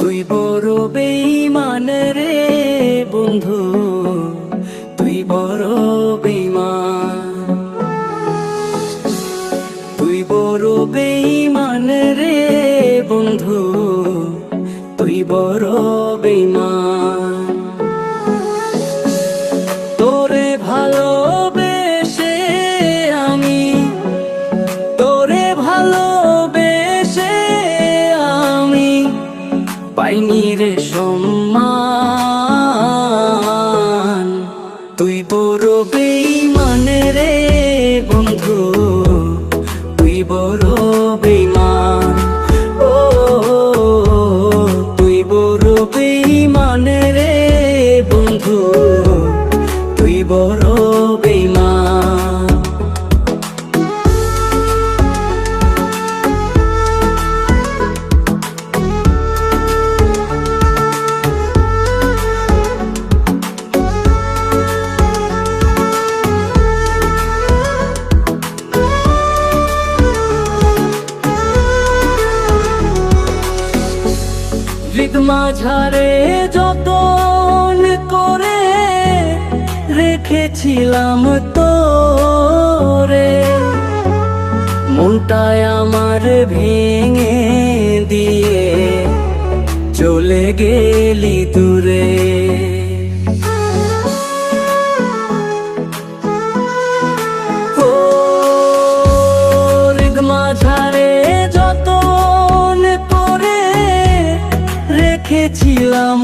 তুই বড় বেঈমান রে বন্ধু, তুই বড় বেঈমান। তুই বড় বেঈমান রে বন্ধু, তুই বড় বেঈমান। তোরে ভালোবেসে আমি, তোরে ভালোবেসে আমি পাইনি রে সম্মান। তুই বড় বেঈমান রে বন্ধু, তুই বড় বেঈমান। ও তুই বড় বেঈমান রে বন্ধু, তুই বড় বেঈমান। হৃদ মাঝারে যতন করে রেখেছিলাম তোরে, মনটায় আমার ভেঙে দিয়ে চলে গেলি দূরে। ও হৃদ মাঝারে যতন করে রেখেছিলাম